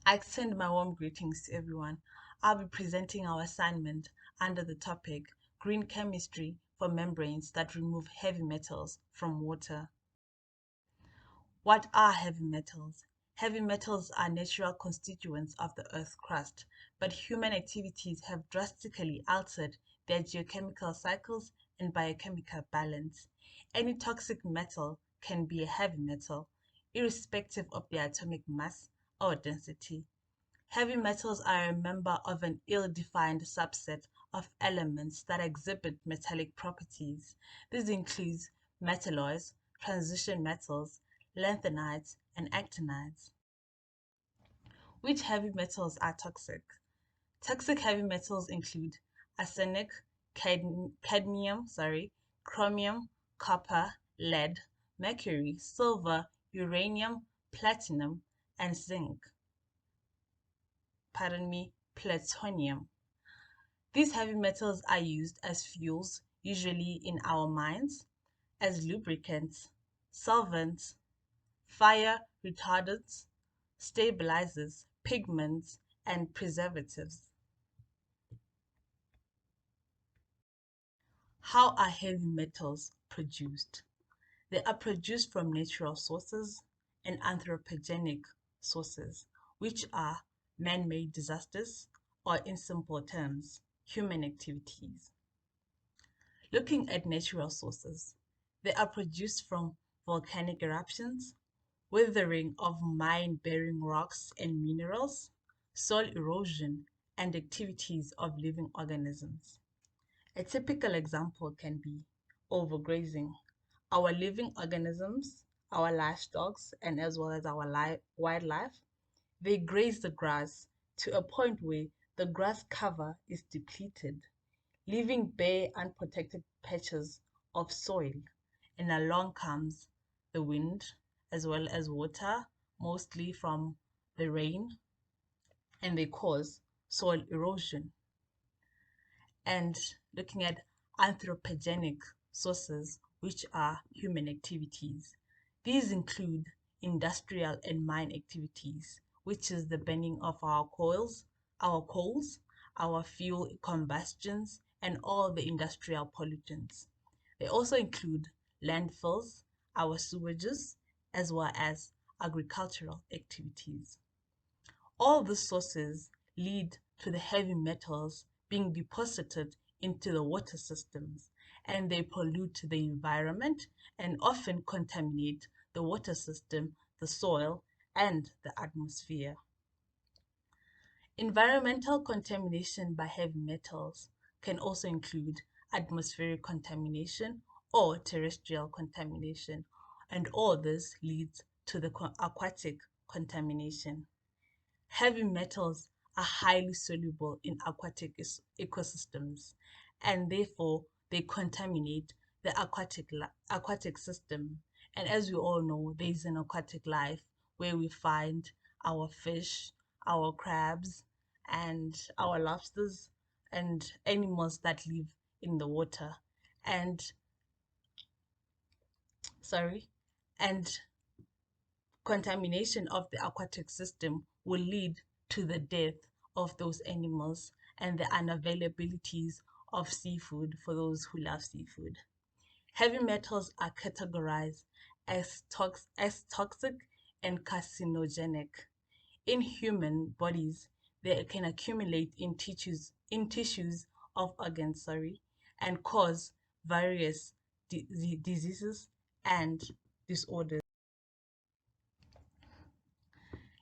I extend my warm greetings to everyone. I'll be presenting our assignment under the topic Green Chemistry for Membranes that Remove Heavy Metals from Water. What are heavy metals? Heavy metals are natural constituents of the Earth's crust, but human activities have drastically altered their geochemical cycles and biochemical balance. Any toxic metal can be a heavy metal, irrespective of their atomic mass or density. Heavy metals are a member of an ill-defined subset of elements that exhibit metallic properties. This includes metalloids, transition metals, lanthanides, and actinides. Which heavy metals are toxic? Toxic heavy metals include arsenic, cadmium, chromium, copper, lead, mercury, silver, uranium, platinum, and zinc. Plutonium. These heavy metals are used as fuels, usually in our mines, as lubricants, solvents, fire retardants, stabilizers, pigments, and preservatives. How are heavy metals produced? They are produced from natural sources and anthropogenic sources, which are man-made disasters, or in simple terms, human activities. Looking at natural sources, they are produced from volcanic eruptions, weathering of mine-bearing rocks and minerals, soil erosion, and activities of living organisms. A typical example can be overgrazing. Our living organisms, our livestock, and as well as our wildlife, they graze the grass to a point where the grass cover is depleted, leaving bare unprotected patches of soil. And along comes the wind as well as water, mostly from the rain, and they cause soil erosion. And looking at anthropogenic sources, which are human activities. These include industrial and mine activities, which is the burning of our coals, our fuel combustions, and all the industrial pollutants. They also include landfills, our sewages, as well as agricultural activities. All the sources lead to the heavy metals being deposited into the water systems, and they pollute the environment and often contaminate the water system, the soil, and the atmosphere. Environmental contamination by heavy metals can also include atmospheric contamination or terrestrial contamination, and all this leads to the aquatic contamination. Heavy metals are highly soluble in aquatic ecosystems, and therefore they contaminate the aquatic system. And as we all know, there is an aquatic life where we find our fish, our crabs, and our lobsters, and animals that live in the water. And sorry, and contamination of the aquatic system will lead to the death of those animals and the unavailabilities of seafood for those who love seafood. Heavy metals are categorized as toxic and carcinogenic. In human bodies, they can accumulate in tissues of organs, and cause various diseases and disorders.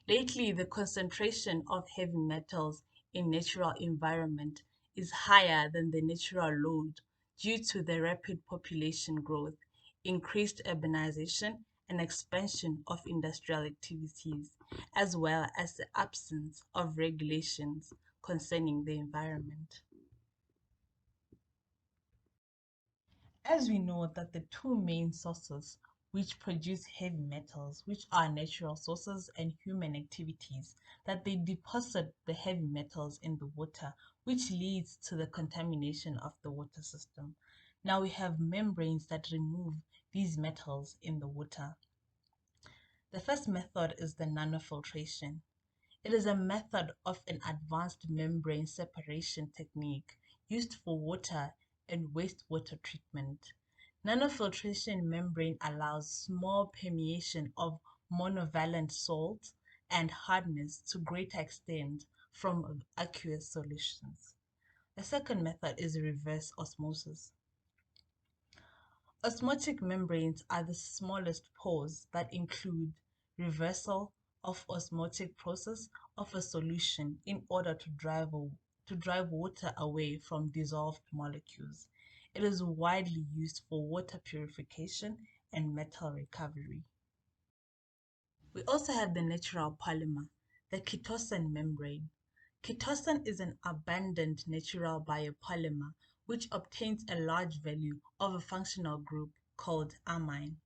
Lately, the concentration of heavy metals in natural environment is higher than the natural load due to the rapid population growth, increased urbanization, and expansion of industrial activities, as well as the absence of regulations concerning the environment. As we know that the two main sources which produce heavy metals, which are natural sources and human activities, that they deposit the heavy metals in the water, which leads to the contamination of the water system. Now we have membranes that remove these metals in the water. The first method is the nanofiltration. It is a method of an advanced membrane separation technique used for water and wastewater treatment. Nanofiltration membrane allows small permeation of monovalent salts and hardness to greater extent from aqueous solutions. The second method is reverse osmosis. Osmotic membranes are the smallest pores that include reversal of osmotic process of a solution in order to drive water away from dissolved molecules. It is widely used for water purification and metal recovery. We also have the natural polymer, the chitosan membrane. Chitosan is an abundant natural biopolymer which obtains a large value of a functional group called amine.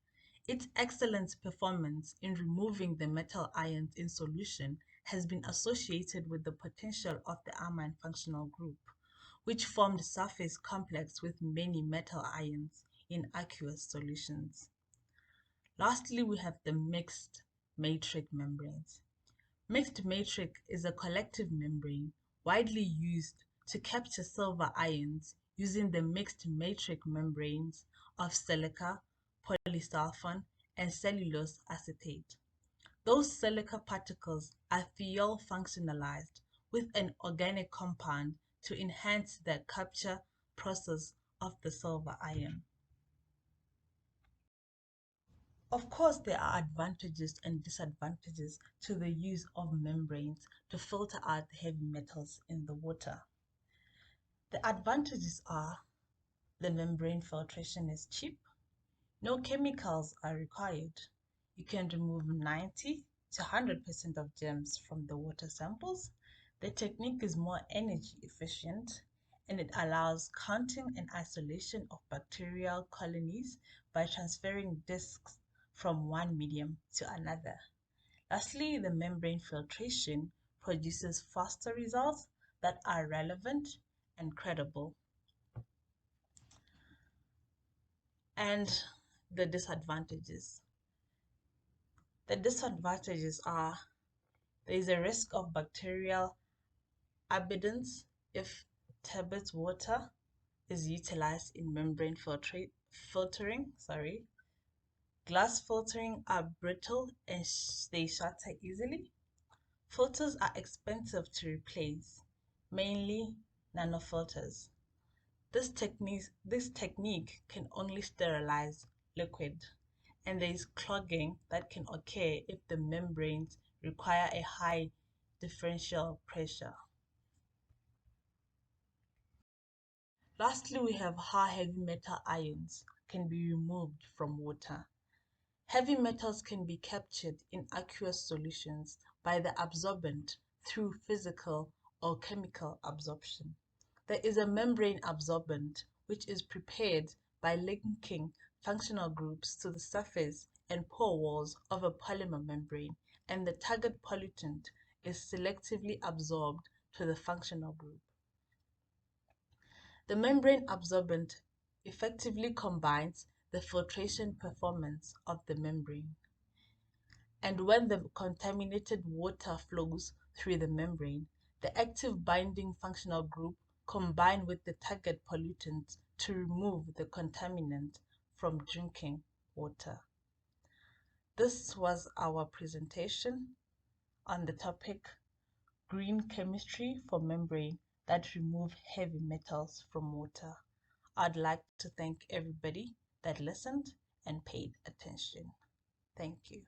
Its excellent performance in removing the metal ions in solution has been associated with the potential of the amine functional group, which formed surface complex with many metal ions in aqueous solutions. Lastly, we have the mixed matrix membranes. Mixed matrix is a collective membrane widely used to capture silver ions using the mixed matrix membranes of silica, polysulfone, and cellulose acetate. Those silica particles are thiol functionalized with an organic compound to enhance the capture process of the silver ion. Of course, there are advantages and disadvantages to the use of membranes to filter out the heavy metals in the water. The advantages are the membrane filtration is cheap, no chemicals are required. You can remove 90 to 100% of germs from the water samples. The technique is more energy efficient and it allows counting and isolation of bacterial colonies by transferring disks from one medium to another. Lastly, the membrane filtration produces faster results that are relevant and credible. And the disadvantages. The disadvantages are there is a risk of bacterial abundance if turbid water is utilized in membrane filtering. Glass filtering are brittle and they shatter easily. Filters are expensive to replace, mainly nanofilters. This technique can only sterilize liquid, and there is clogging that can occur if the membranes require a high differential pressure. Lastly, we have how heavy metal ions can be removed from water. Heavy metals can be captured in aqueous solutions by the absorbent through physical or chemical absorption. There is a membrane absorbent which is prepared by linking functional groups to the surface and pore walls of a polymer membrane, and the target pollutant is selectively absorbed to the functional group. The membrane absorbent effectively combines the filtration performance of the membrane. And when the contaminated water flows through the membrane, the active binding functional group combine with the target pollutant to remove the contaminant from drinking water. This was our presentation on the topic green chemistry for membrane that remove heavy metals from water. I'd like to thank everybody that listened and paid attention. Thank you.